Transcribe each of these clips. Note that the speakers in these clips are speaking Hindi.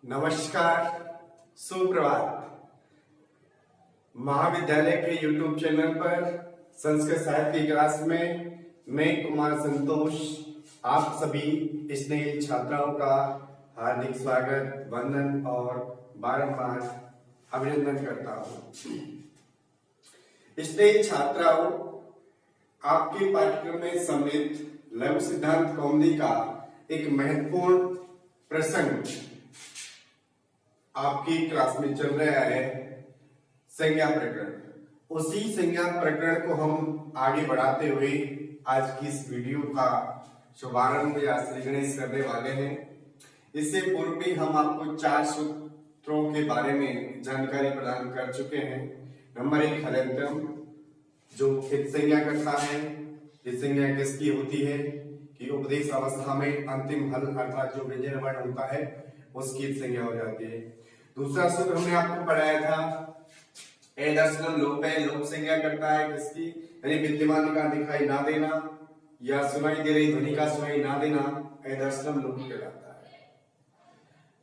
नमस्कार, सुप्रभात। महाविद्यालय के YouTube चैनल पर संस्कृत साहित्य की क्लास में मैं कुमार संतोष आप सभी स्नेही छात्राओं का हार्दिक स्वागत, वंदन और बारंबार अभिनंदन करता हूँ। स्नेही छात्राओं, आपके पाठ्यक्रम में सम्मिलित लघु सिद्धांत कौमुदी का एक महत्वपूर्ण प्रसंग आपकी क्लास में चल रहा है, संज्ञा प्रकरण। उसी संज्ञा प्रकरण को हम आगे बढ़ाते हुए आज की इस वीडियो का शुभारंभ या श्री गणेश करने वाले हैं। इससे पूर्व भी हम आपको 4 सूत्रों के बारे में जानकारी प्रदान कर चुके हैं। नंबर 1 हलंतम, जो हित संज्ञा करता है। हित संज्ञा किसकी होती है कि उपदेश अवस्था में अंतिम हल अर्थात जो व्यंजन वर्ण होता है उसकी हित संज्ञा हो जाती है। दूसरा सूत्र हमने आपको पढ़ाया था, ए दर्शनम लोप है। लोप संज्ञा करता है किसकी, यानी विद्यमान का दिखाई ना देना या सुनाई दे रही ध्वनि का सुनाई ना देना, ए दर्शनम लोप कहलाता है।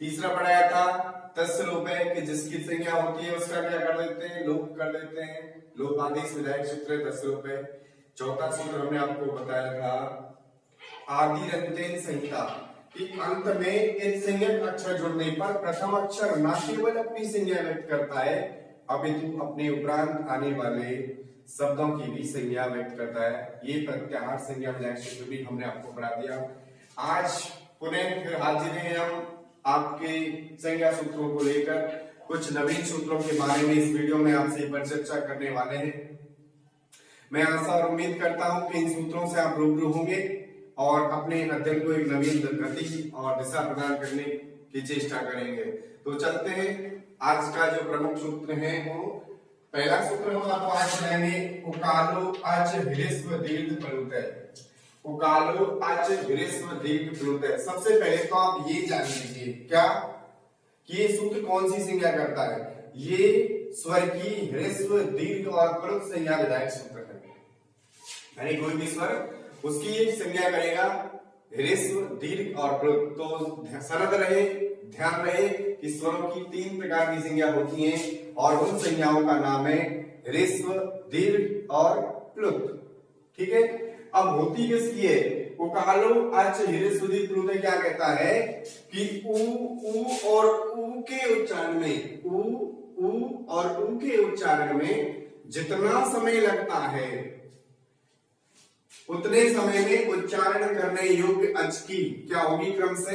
तीसरा पढ़ाया था तस्य लोप है कि जिसकी संज्ञा होती है उसका क्या कर देते हैं, लोप कर देते हैं। लोप आदेश विधायक सूत्र है, तस्य लोप है। चौथा सूत्र हमने आपको बताया था आदिरंतेन संहिता कि अंत में एक संज्ञक अक्षर जुड़ने पर प्रथम अक्षर न केवल अपनी संज्ञा व्यक्त करता है अपितु अपने उपरांत आने वाले शब्दों की भी संज्ञा व्यक्त करता है। ये प्रत्याहार संज्ञा विधायक सूत्र भी हमने आपको पढ़ा दिया। आज पुनः फिर हाजिर हैं हम आपके संज्ञा सूत्रों को लेकर। कुछ नवीन सूत्रों के बारे में इस वीडियो में आपसे परिचर्चा करने वाले हैं। मैं आशा और उम्मीद करता हूं कि इन सूत्रों से आप रूबरू होंगे और अपने अध्ययन को एक नवीन गति और दिशा प्रदान करने की चेष्टा करेंगे। तो चलते हैं, आज का जो प्रमुख सूत्र है वो पहला सूत्र हम आपको आज पढ़ाएंगे, उकालो अच ह्रस्व दीर्घ प्लुतय। उकालो अच ह्रस्व दीर्घ प्लुतय। सबसे पहले तो आप ये जान लीजिए क्या कि ये सूत्र कौन सी संज्ञा करता है। ये स्वर की ह्रस्व दीर्घ और प्लुत संज्ञा विधायक सूत्र है, यानी कोई भी स्वर उसकी संज्ञा करेगा ह्रस्व दीर्घ और प्लुत। तो सरल रहे, ध्यान रहे कि स्वरों की 3 प्रकार की संज्ञा होती हैं और उन संज्ञाओं का नाम है ह्रस्व, दीर्घ और प्लुत। ठीक है, अब होती किसकी है, उकालो अच ह्रस्व दीर्घ प्लुत क्या कहता है कि उ और उ के उच्चारण में, उ और उ के उच्चारण में जितना समय लगता है उतने समय में उच्चारण करने योग्य अच की क्या होगी, क्रम से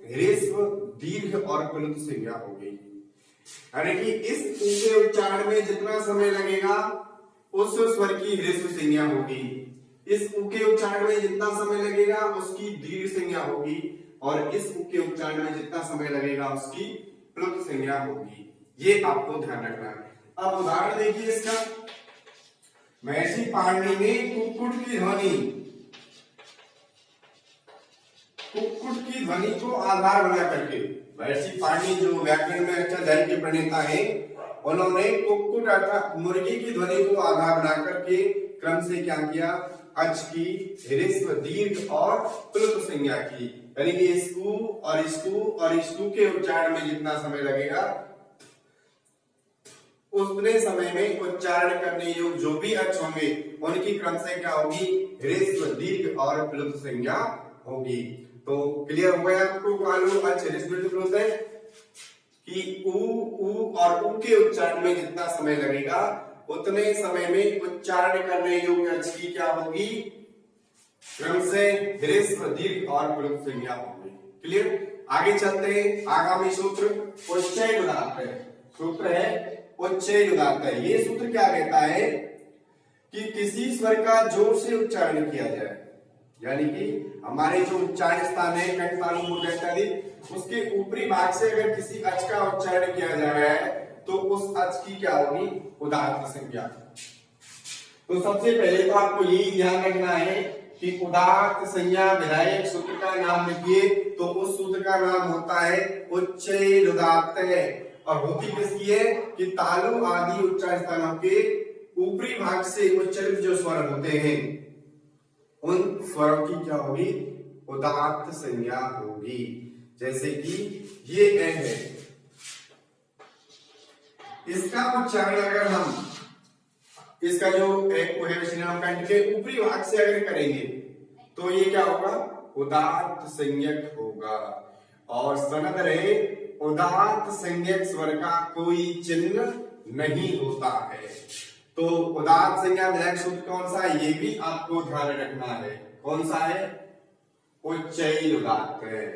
ह्रस्व, दीर्घ और प्लुत संज्ञा होगी। यानी कि इस उ के उच्चारण में जितना समय लगेगा उस स्वर की ह्रस्व संज्ञा होगी, इस उ के उच्चारण में जितना समय लगेगा उसकी दीर्घ संज्ञा होगी और इस उ के उच्चारण में जितना समय लगेगा उसकी प्लुत संज्ञा होगी। ये आपको ध्यान रखना है। अब उदाहरण देखिए इसका, महर्षि पाणिनि ने कुक्कुट की ध्वनि को आधार बना करके, महर्षि पाणिनि जो व्याकरण में अष्टाध्यायी के प्रणेता हैं, उन्होंने कुक्कुट अर्थात मुर्गी की ध्वनि को आधार बना करके क्रम से क्या किया, अच की ह्रस्व, दीर्घ और प्लुत संज्ञा की। यानी कि इस उ और इस उ और इस उ के उच्चारण में जितना समय लगेगा उतने समय में उच्चारण करने योग्य जो भी अक्ष होंगे उनकी क्रम से क्या होगी, ह्रस्व, दीर्घ और प्लुत संज्ञा होगी। तो क्लियर हो गया आपको, उकालो अच ह्रस्व दीर्घ प्लुत है कि उ और उ के उच्चारण में जितना समय लगेगा उतने समय में उच्चारण करने योग्य अक्ष की क्या होगी, क्रम से ह्रस्व, दीर्घ और प्लुत संज्ञा होगी। क्लियर, आगे चलते हैं। आगामी सूत्र उच्चय उदात्त है, सूत्र है उच्चय उदात्त है। ये सूत्र क्या कहता है कि किसी स्वर का जोर से उच्चारण किया जाए, यानी कि हमारे जो उच्चारण स्थान है कंठ, तालु, मूर्धा इत्यादि, उसके ऊपरी भाग से अगर किसी अच का उच्चारण किया जा रहा है तो उस अच की क्या होगी, उदात्त संज्ञा। तो सबसे पहले तो आपको यही ध्यान रखना है कि उदात्त संज्ञा विधायक सूत्र का नाम लिखिए तो उस सूत्र का नाम होता है उच्चय उदात्त है। और होती किसकी है कि तालु आदि उच्चारण स्थानों के ऊपरी भाग से उच्चारित जो स्वर होते हैं उन स्वरों की क्या होगी, उदात्त संज्ञा होगी। जैसे कि ये ए है, इसका उच्चारण अगर हम इसका जो एक को है विशेषण कंठ के ऊपरी भाग से अगर करेंगे तो ये क्या होगा, उदात्त संज्ञक होगा। और सनद रहे, उदात्त संज्ञक स्वर का कोई चिन्ह नहीं होता है। तो उदात्त संज्ञा विधायक सूत्र कौन सा है, ये भी आपको ध्यान रखना है। कौन सा है, उच्चैः उदात्त है,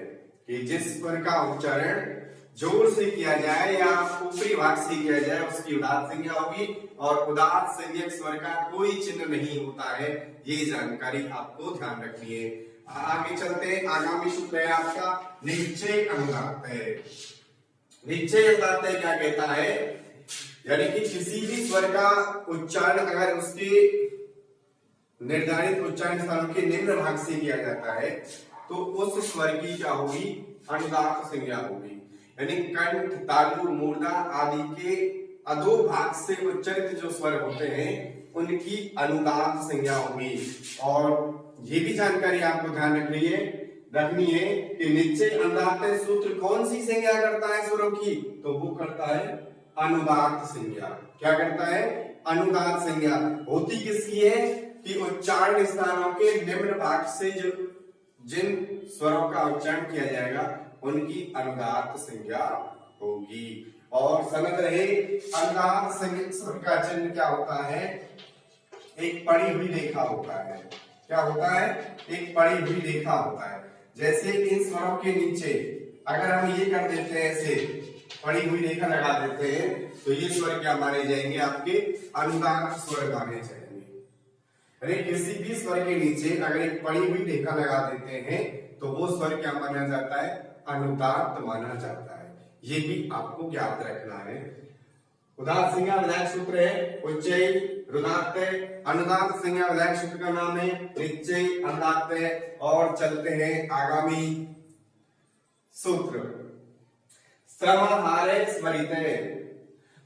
कि जिस स्वर का उच्चारण जोर से किया जाए या ऊपरी भाग से किया जाए उसकी उदात्त संज्ञा होगी, और उदात्त संज्ञक स्वर का कोई चिन्ह नहीं होता है। ये जानकारी आपको ध्यान रखनी है। आगे चलते हैं, आगामी सूत्र है आपका निश्चय अनुदात्त है। निश्चय अनुदात्त क्या कहता है, यानी कि किसी भी स्वर का उच्चारण अगर उसके निर्धारित उच्चारण स्थानों के निम्न भाग से किया जाता है तो उस स्वर की क्या होगी, अनुदात्त संज्ञा होगी। यानी कंठ, तालु, मूर्धा आदि के अधो भाग से उच्चारित जो स्वर होते हैं उनकी अनुदात्त संज्ञा होगी। और ये भी जानकारी आपको ध्यान रखनी है कि निश्चय अनुदात्त सूत्र कौन सी संज्ञा करता है स्वरों की, तो वो करता है अनुदात्त संज्ञा। क्या करता है, अनुदात्त संज्ञा। होती किसकी है कि उच्चारण स्थानों के निम्न भाग से जो जिन स्वरों का उच्चारण किया जाएगा उनकी अनुदात्त संज्ञा होगी। और सनद रहे, अनुदात्त संज्ञक स्वर का चिन्ह क्या होता है, एक पड़ी हुई रेखा होता है। क्या होता है, एक पड़ी हुई रेखा होता है। जैसे इन स्वरों के नीचे अगर हम ये कर देते हैं, ऐसे पड़ी हुई रेखा लगा देते हैं, तो ये स्वर क्या माने जाएंगे, आपके अनुदात्त स्वर माने जाएंगे। अरे किसी भी स्वर के नीचे अगर एक पड़ी हुई रेखा लगा देते हैं तो वो स्वर क्या माना जाता है, अनुदात्त माना जाता है। ये भी आपको याद रखना है। उदात्त संज्ञा विधायक सूत्र है उच्चैः रुदात्त, अनुदात्त संज्ञा विधायक सूत्र का नाम है निश्चय अनुदात्त। और चलते हैं आगामी सूत्र, समाहारे स्वरिते।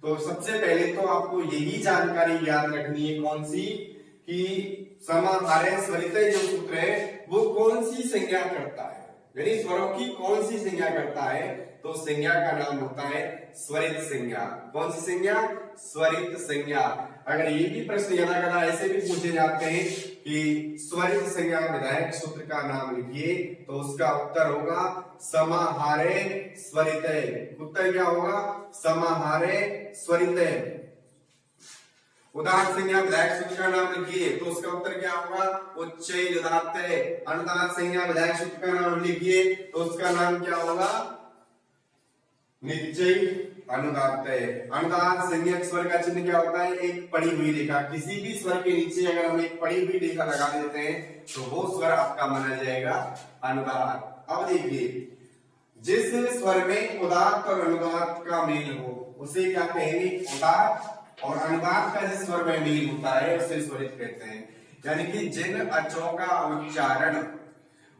तो सबसे पहले तो आपको यही जानकारी याद रखनी है, कौन सी, कि समाहारे स्वरिते जो सूत्र है वो कौन सी संज्ञा करता है, यानी स्वरों की कौन सी संज्ञा करता है। तो संज्ञा का नाम होता है स्वरित संज्ञा। कौन सी संज्ञा, स्वरित संज्ञा। अगर ये भी प्रश्न यदा कदा ऐसे भी पूछे जाते हैं कि स्वरित संज्ञा विधायक सूत्र का नाम लिखिए, तो उसका उत्तर होगा समाहारे स्वरिते। उत्तर क्या होगा, समाहारे स्वरिते। उदात्त संज्ञा विधायक सूत्र का नाम लिखिए तो उसका उत्तर क्या होगा, उच्चैः उदात्त। अनुदात्त संज्ञा विधायक सूत्र का नाम लिखिए तो उसका नाम क्या होगा, निश्चय अनुदात्त। अनुदात्त संज्ञक स्वर का चिन्ह क्या होता है, एक पड़ी हुई रेखा। किसी भी स्वर के नीचे अगर हम एक पड़ी हुई रेखा लगा देते हैं तो वो स्वर आपका माना जाएगा अनुदात्त। अब देखिए, जिस स्वर में उदात्त और अनुदात्त का मेल हो उसे क्या कहेंगे, उदात्त। और अनुदात्त का जिस स्वर में मेल होता है उसे स्वरित कहते हैं। यानी कि जिन अचों का उच्चारण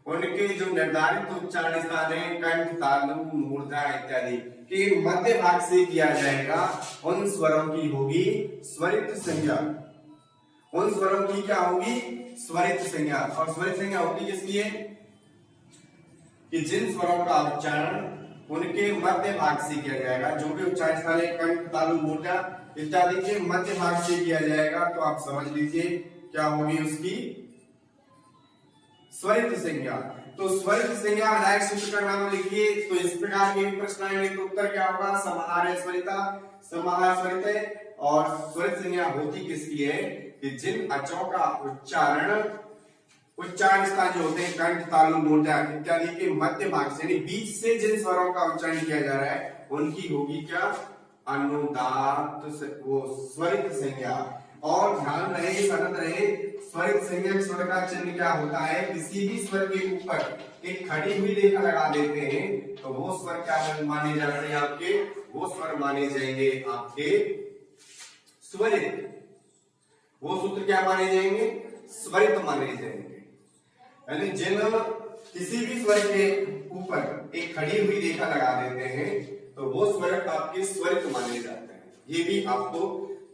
उनके जो निर्धारित उच्चारण स्थान है कंठ, तालु, मूर्धा इत्यादि के मध्य भाग से किया जाएगा, उन स्वरों की होगी स्वरित संज्ञा। उन स्वरों की क्या होगी, स्वरित संज्ञा। और स्वरित संज्ञा होती किसकी है, कि जिन स्वरों का उच्चारण उनके मध्य भाग से किया जाएगा, जो भी उच्चारण स्थान है कंठ, तालु, मूर्धा इत्यादि के मध्य भाग से किया जाएगा, तो आप समझ लीजिए क्या होगी उसकी स्वरित संज्ञा। तो स्वरित संज्ञा विधायक सूत्र का नाम लिखिए तो इस प्रकार के प्रश्न आएंगे, तो उत्तर क्या होगा, समाहारे स्वरिता, समाहार स्वरिते। और स्वरित संज्ञा होती किसकी है, कि जिन अचों का उच्चारण स्थान जो होते हैं कंठ, तालु, मूर्धा इत्यादि के मध्य भाग से, यानी बीच से जिन स्वरों का उच्चारण किया जा रहा है उनकी होगी क्या, अनुदात्त, वो स्वरित संज्ञा। और ध्यान रहे, सनद रहे, स्वरित संज्ञक स्वर का चिन्ह क्या होता है, किसी भी स्वर के ऊपर एक खड़ी हुई रेखा लगा देते हैं तो वो स्वर क्या माने जाते हैं आपके, वो स्वर माने जाएंगे आपके स्वरित। वो सूत्र क्या माने जाएंगे, स्वरित माने जाएंगे। यानी जिन किसी भी स्वर के ऊपर एक खड़ी हुई रेखा लगा देते हैं तो वो स्वर आपके स्वरित माने जाते हैं। ये भी आपको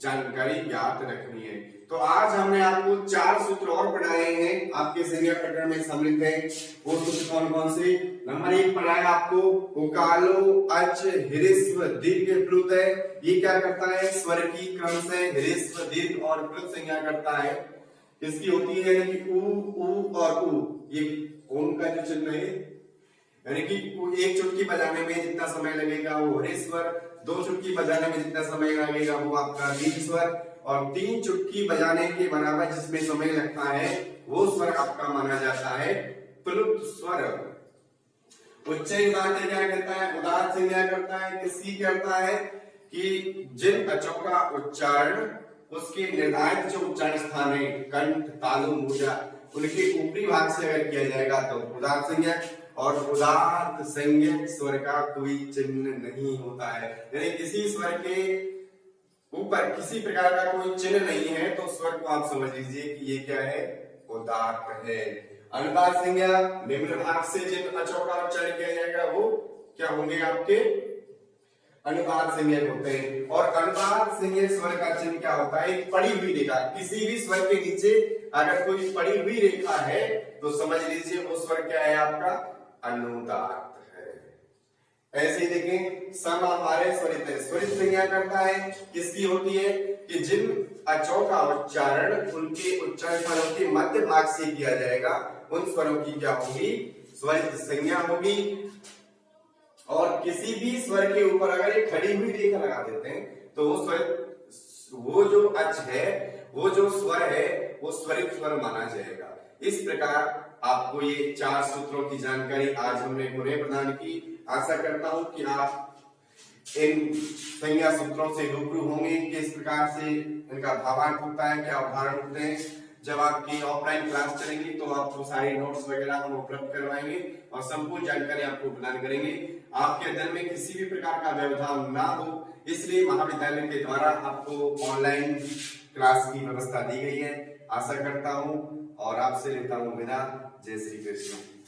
जानकारी ज्ञात रखनी है। तो आज हमने आपको 4 सूत्र और पढ़ाए हैं आपके संज्ञा प्रकरण में सम्मिलित है। वो सूत्र कौन कौन से? नंबर 1 पढ़ाया आपको उकालो अच ह्रस्व दीर्घ प्लुत है। ये क्या करता है? स्वर की क्रम से ह्रस्व दीर्घ और प्लुत संज्ञा करता है। किसकी होती है? यानी कि उ और उ, ये ओम का जो चिन्ह है, यानी कि एक चुटकी बजाने में जितना समय लगेगा वो ह्रस्व स्वर, 2 चुटकी बजाने में जितना समय लगेगा वो आपका दीर्घ स्वर, और 3 चुटकी बजाने के बराबर जिसमें समय लगता है वो स्वर आपका माना जाता है प्लुत स्वर। उच्चारण क्या करता है? उदात्त संज्ञा करता है। किसकी करता है? कि जिन अचों का उच्चारण उसके निर्धारित जो उच्चारण स्थान है, कंठ, तालु, मूर्धा, उनके ऊपरी भाग से अगर किया जाएगा तो उदात्त संज्ञा। और उदात्त संज्ञक स्वर का कोई चिन्ह नहीं होता है, यानी किसी स्वर के ऊपर किसी प्रकार का कोई चिन्ह नहीं है तो स्वर को आप समझ लीजिए कि ये क्या है? उदात्त है। अनुदात्त संज्ञा, निम्न भाग से जिन अचों का उच्चारण किया जाएगा वो क्या होंगे? आपके अनुदात्त संज्ञक होते हैं। और अनुदात्त संज्ञक स्वर का चिन्ह क्या होता है? एक पड़ी हुई रेखा। किसी भी स्वर के नीचे अगर कोई पड़ी हुई रेखा है तो समझ लीजिए वो स्वर क्या है? आपका अनुदात्त है। ऐसे ही देखें, समाहारे स्वरित है। स्वरित संज्ञा करता है। किसकी होती है? कि जिन अचों का उच्चारण उनके उच्चारण स्थानों के मध्य भाग से किया जाएगा उन स्वरों की क्या होगी? स्वरित संज्ञा होगी। और किसी भी स्वर के ऊपर अगर एक खड़ी हुई रेखा लगा देते हैं तो वो जो अच है, वो जो स्वर है वो स्वरित स्वर माना जाएगा। इस प्रकार आपको ये 4 सूत्रों की जानकारी आज हमने पुनः प्रदान की। आशा करता हूं कि आप इन संज्ञा सूत्रों से रूबरू होंगे, किस प्रकार से इनका भावार्थ होता है, क्या उदाहरण होते हैं। जब आपकी ऑफलाइन क्लास चलेगी तो आपको सारे नोट्स वगैरह हम उपलब्ध करवाएंगे और संपूर्ण जानकारी आपको प्रदान करेंगे। आपके अध्ययन में किसी भी प्रकार का व्यवधान ना हो, इसलिए महाविद्यालय के द्वारा आपको ऑनलाइन क्लास की व्यवस्था दी गई है। आशा करता हूं और आपसे लेता हूं विदा। जय श्री कृष्ण।